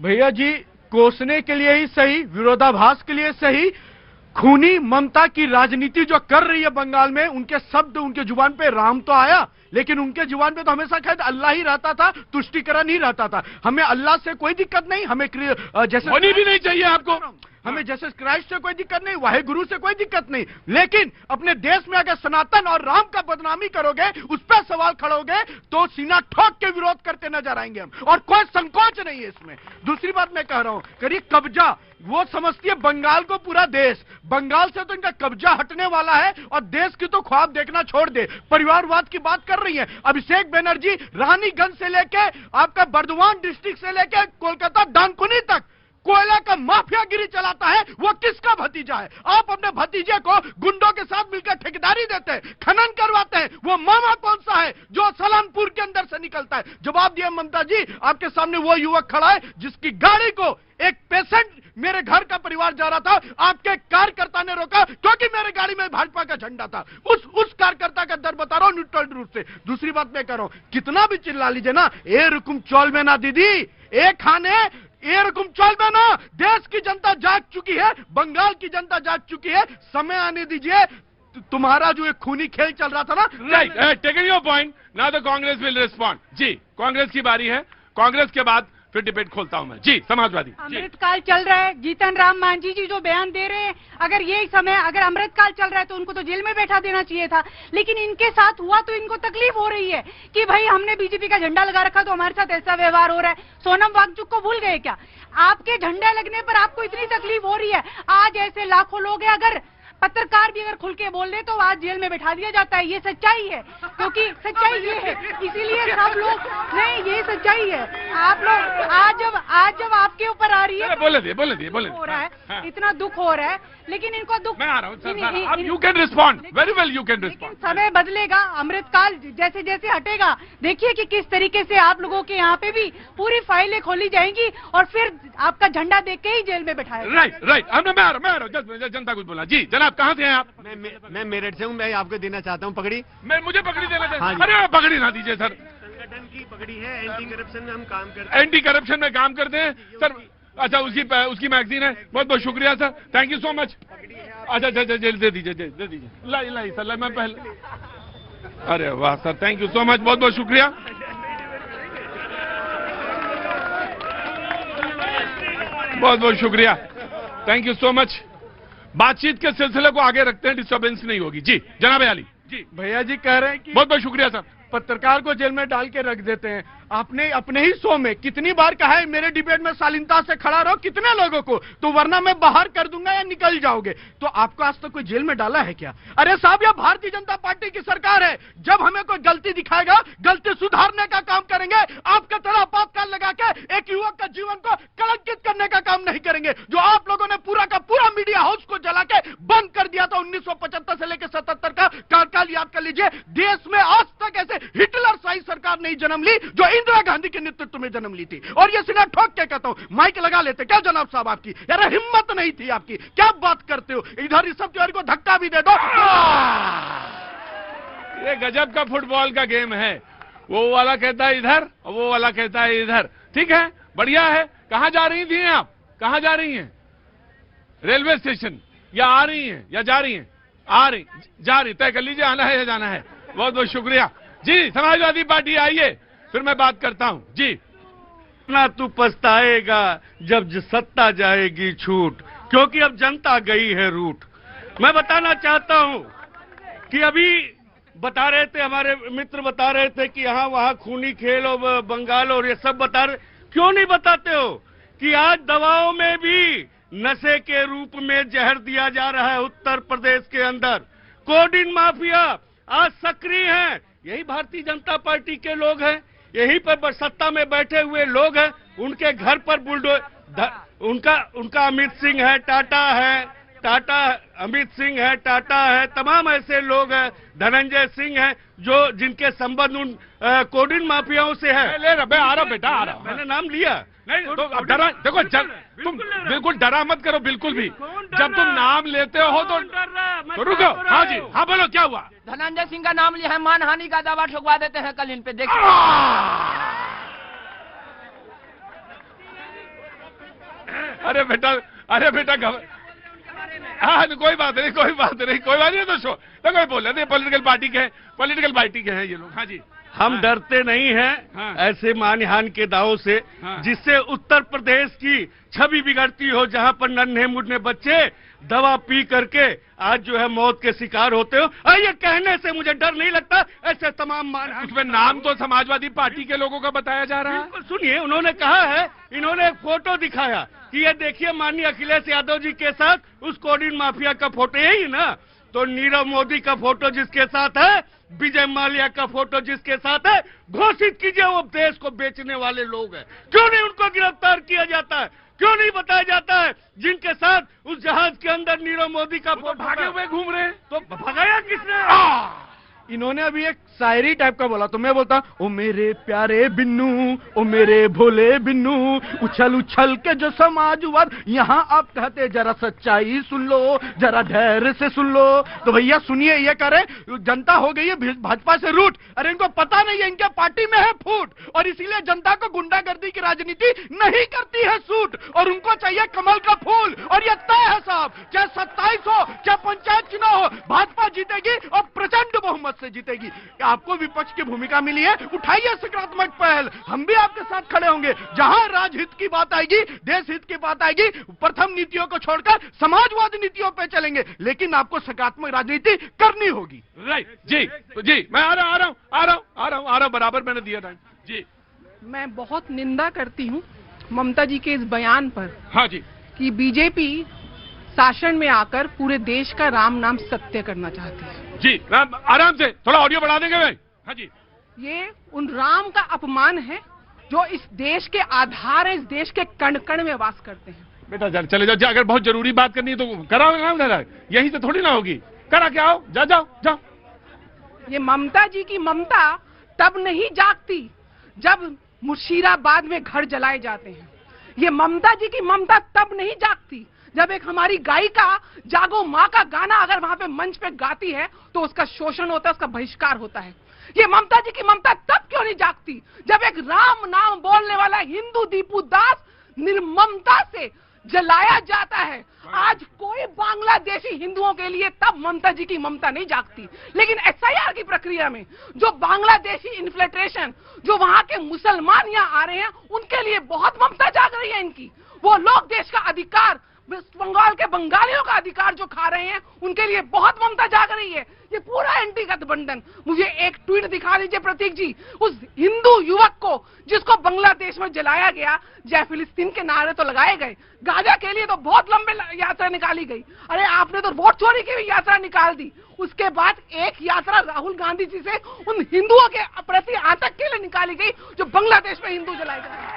भैया जी, कोसने के लिए ही सही, विरोधाभास के लिए सही, खूनी ममता की राजनीति जो कर रही है बंगाल में, उनके शब्द, उनके जुबान पे राम तो आया, लेकिन उनके जुबान पे तो हमेशा शायद अल्लाह ही रहता था, तुष्टिकरण ही रहता था। हमें अल्लाह से कोई दिक्कत नहीं, हमें जैसे होनी भी नहीं चाहिए आपको, हमें जैसे क्राइस्ट से कोई दिक्कत नहीं, वाहे गुरु से कोई दिक्कत नहीं, लेकिन अपने देश में अगर सनातन और राम का बदनामी करोगे, उस पर सवाल खड़ोगे, तो सीना ठोक के विरोध करते नजर आएंगे हम, और कोई संकोच नहीं है इसमें। दूसरी बात मैं कह रहा हूं, करिए कब्जा, वो समझती है बंगाल को पूरा देश, बंगाल से तो इनका कब्जा हटने वाला है, और देश की तो ख्वाब देखना छोड़ दे, परिवारवाद की बात कर रही है। अभिषेक बनर्जी रानीगंज से लेके आपका बर्दवान डिस्ट्रिक्ट से लेके कोलकाता डानकुनी तक कोयला का माफियागिरी चलाता है, वो किसका भतीजा है? आप अपने भतीजे को गुंडों के साथ मिलकर ठेकेदारी देते हैं, खनन करवाते हैं, वो मामा कौन सा है जो सलानपुर के अंदर से निकलता है? जवाब दिए ममता जी, आपके सामने वो युवक खड़ा है जिसकी गाड़ी को एक पेशेंट, मेरे घर का परिवार जा रहा था, आपके कार्यकर्ता ने रोका क्योंकि मेरे गाड़ी में भाजपा का झंडा था। उस कार्यकर्ता का दर बता रहा हूं न्यूट्रल रूप से। दूसरी बात मैं कह रहा हूं, कितना भी चिल्ला लीजिए ना, ए रुकुम चौल में ना दीदी, ए खाने ए रकम चल में ना, देश की जनता जाग चुकी है, बंगाल की जनता जाग चुकी है, समय आने दीजिए। तुम्हारा जो एक खूनी खेल चल रहा था ना, right, taking your point, now the Congress will respond. जी, कांग्रेस की बारी है, कांग्रेस के बाद फिर डिबेट खोलता हूं मैं। जी, समाजवादी। अमृतकाल चल रहा है, जीतन राम मांझी जी जो बयान दे रहे हैं, अगर यही समय, अगर अमृतकाल चल रहा है तो उनको तो जेल में बैठा देना चाहिए था, लेकिन इनके साथ हुआ तो इनको तकलीफ हो रही है कि भाई हमने बीजेपी का झंडा लगा रखा तो हमारे साथ ऐसा व्यवहार हो रहा है। सोनम वांगचुक को भूल गए क्या? आपके झंडे लगने पर आपको इतनी तकलीफ हो रही है। आज ऐसे लाखों लोग हैं, अगर पत्रकार भी अगर खुल के बोल दे तो आज जेल में बैठा दिया जाता है। ये सच्चाई है, क्योंकि सच्चाई ये है, इसीलिए सब लोग, नहीं ये सच्चाई है। आप लोग आज जब आपके ऊपर आ रही है, बोले दिए हो रहा है, इतना दुख हो रहा है, लेकिन इनको दुख, मैं आ रहा हूं, you can respond very well, you can respond. समय बदलेगा, अमृतकाल जैसे जैसे हटेगा, देखिए कि किस तरीके से आप लोगों के यहाँ पे भी पूरी फाइलें खोली जाएंगी और फिर आपका झंडा देख के ही जेल में बैठाएगा। राइट, मैं आ रहा हूँ, जनता कुछ बोला। जी जनाब, कहाँ से हैं आप? मैं मेरठ से हूँ, मैं आपको देना चाहता हूँ पगड़ी। मुझे पगड़ी देना चाहिए। हाँ, अरे पगड़ी ना दीजिए सर, संगठन की पगड़ी है, एंटी करप्शन में हम काम करते हैं। एंटी करप्शन में काम करते हैं सर। अच्छा, उसकी मैगजीन है। बहुत बहुत शुक्रिया sir, thank you so much. अच्छा, दे दीजिए। लाई सर, मैं पहले, अरे वाह sir, thank you so much, बहुत बहुत शुक्रिया। बहुत बहुत शुक्रिया, थैंक यू सो मच। बातचीत के सिलसिले को आगे रखते हैं, डिस्टर्बेंस नहीं होगी। जी जनाब अली। जी भैया जी कह रहे हैं कि बहुत बहुत शुक्रिया सर। पत्रकार को जेल में डाल के रख देते हैं। आपने अपने ही शो में कितनी बार कहा है मेरे डिबेट में शालीनता से खड़ा रहो, कितने लोगों को, तो वरना मैं बाहर कर दूंगा या निकल जाओगे। तो आपको आज तक कोई जेल में डाला है क्या? अरे साहब, यह भारतीय जनता पार्टी की सरकार है, जब हमें कोई गलती दिखाएगा, गलती सुधारने का काम करेंगे। आपका तरह आपातकाल लगा के एक युवक का जीवन को कलंकित करने का काम नहीं करेंगे। जो आप लोगों ने पूरा का पूरा मीडिया हाउस को जला के बंद कर दिया था 1975 से लेकर 77 का कार्यकाल याद कर लीजिए। देश में आज तक ऐसे हिटलर शाही सरकार नहीं जन्म ली जो इंदिरा गांधी के नेतृत्व में जन्म ली थी। और ये सीना ठोक के कहता हूं, माइक लगा लेते क्या जनाब साहब आपकी? यार हिम्मत नहीं थी आपकी, क्या बात करते हो? इधर ऋषभ तिवारी को धक्का भी दे दो। ये गजब का फुटबॉल का गेम है, वो वाला कहता है इधर और वो वाला कहता है इधर। ठीक है, बढ़िया है। कहां जा रही थी आप? कहां जा रही हैं? रेलवे स्टेशन, या आ रही हैं या जा रही हैं? आ रही, जा रही, तय कर लीजिए आना है या जाना है। बहुत बहुत शुक्रिया जी। समाजवादी पार्टी आइए, फिर मैं बात करता हूं। जी, ना तू पछताएगा जब सत्ता जाएगी छूट, क्योंकि अब जनता गई है रूठ। मैं बताना चाहता हूं कि अभी बता रहे थे, हमारे मित्र बता रहे थे कि यहाँ वहाँ खूनी खेल और बंगाल और ये सब बता रहे, क्यों नहीं बताते हो कि आज दवाओं में भी नशे के रूप में जहर दिया जा रहा है उत्तर प्रदेश के अंदर। कोडिन माफिया आज सक्रिय हैं, यही भारतीय जनता पार्टी के लोग हैं, यही पर सत्ता में बैठे हुए लोग हैं। उनके घर पर उनका अमित सिंह है, टाटा अमित सिंह है, टाटा है, तमाम ऐसे लोग हैं, धनंजय सिंह हैं, जो जिनके संबंध उन कोडिन माफियाओं से है। मैं आ रहा बेटा, आ रहा, मैंने नाम लिया। नहीं तो अब डरा, देखो तुम बिल्कुल डरा मत करो, बिल्कुल भी। जब तुम नाम लेते हो तो रुको। हाँ जी, हाँ बोलो, क्या हुआ? धनंजय सिंह का नाम लिया है, मानहानि का दावा ठोकवा देते हैं कल इन पे, देखिए। अरे बेटा हाँ कोई बात नहीं तो कोई बोल रहे पॉलिटिकल पार्टी के हैं ये लोग। हाँ जी, हम डरते नहीं हैं ऐसे मानहान के दावों से जिससे उत्तर प्रदेश की छवि बिगड़ती हो, जहां पर नन्हे मुन्ने बच्चे दवा पी करके आज जो है मौत के शिकार होते हो। ये कहने से मुझे डर नहीं लगता ऐसे तमाम मानहान। उसमें नाम तो समाजवादी पार्टी के लोगों का बताया जा रहा है। सुनिए, उन्होंने कहा है, इन्होंने एक फोटो दिखाया कि ये देखिए माननीय अखिलेश यादव जी के साथ उस कोडिन माफिया का फोटो, यही ना, तो नीरव मोदी का फोटो जिसके साथ है, विजय माल्या का फोटो जिसके साथ है, घोषित कीजिए वो देश को बेचने वाले लोग हैं। क्यों नहीं उनको गिरफ्तार किया जाता है? क्यों नहीं बताया जाता है जिनके साथ उस जहाज के अंदर नीरव मोदी का फोटो भागे हुए घूम रहे हैं? तो भगाया किसने? इन्होंने अभी एक शायरी टाइप का बोला, तो मैं बोलता ओ मेरे प्यारे बिन्नू, ओ मेरे भोले बिन्नू, उछल उछल के जो समाजवाद, यहाँ आप कहते जरा सच्चाई सुन लो, जरा धैर्य से सुन लो। तो भैया सुनिए, ये करे जनता हो गई है भाजपा से रूट। अरे इनको पता नहीं है इनके पार्टी में है फूट, और इसीलिए जनता को गुंडागर्दी की राजनीति नहीं करती है सूट, और उनको चाहिए कमल का फूल। और ये तय है साहब, चाहे 27 हो चाहे पंचायत चुनाव हो, भाजपा जीतेगी और प्रचंड बहुमत से जीतेगी। आपको विपक्ष की भूमिका मिली है, उठाइए सकारात्मक पहल, हम भी आपके साथ खड़े होंगे। जहां राजहित की बात आएगी, देश हित की बात आएगी, प्रथम नीतियों को छोड़कर समाजवादी नीतियों पे चलेंगे, लेकिन आपको सकारात्मक राजनीति करनी होगी। राइट जी, मैं आ रहा हूं, बराबर मैंने दिया टाइम जी। मैं बहुत निंदा करती हूं ममता जी के इस बयान पर। हाँ जी, कि बीजेपी शासन में आकर पूरे देश का राम नाम सत्य करना चाहती है। जी आराम से, थोड़ा ऑडियो बढ़ा देंगे भाई। हाँ जी, ये उन राम का अपमान है जो इस देश के आधार है, इस देश के कण कण में वास करते हैं। बेटा चले जाओ, अगर बहुत जरूरी बात करनी है तो कराओ, यही तो थोड़ी ना होगी, करा के आओ, जाओ। ये ममता जी की ममता तब नहीं जागती जब मुर्शिदाबाद में घर जलाए जाते हैं। ये ममता जी की ममता तब नहीं जागती जब एक हमारी गायिका जागो माँ का गाना अगर वहां पे मंच पे गाती है तो उसका शोषण होता है, उसका बहिष्कार होता है। ये ममता जी की ममता तब क्यों नहीं जागती जब एक राम नाम बोलने वाला हिंदू दीपू दास निर्ममता से जलाया जाता है। आज कोई बांग्लादेशी हिंदुओं के लिए तब ममता जी की ममता नहीं जागती, लेकिन एसआईआर की प्रक्रिया में जो बांग्लादेशी इन्फिल्ट्रेशन, जो वहां के मुसलमान यहाँ आ रहे हैं, उनके लिए बहुत ममता जाग रही है इनकी। वो लोग देश का अधिकार, वेस्ट बंगाल के बंगालियों का अधिकार जो खा रहे हैं, उनके लिए बहुत ममता जाग रही है। ये पूरा एंटी गठबंधन। मुझे एक ट्वीट दिखा दीजिए प्रतीक जी, उस हिंदू युवक को जिसको बांग्लादेश में जलाया गया। जय फिलिस्तीन के नारे तो लगाए गए, गाजा के लिए तो बहुत लंबे यात्रा निकाली गई। अरे आपने तो वोट चोरी की भी यात्रा निकाल दी। उसके बाद एक यात्रा राहुल गांधी जी से उन हिंदुओं के प्रति आतंक के लिए निकाली गई जो बांग्लादेश में हिंदू जलाए जा रहे हैं।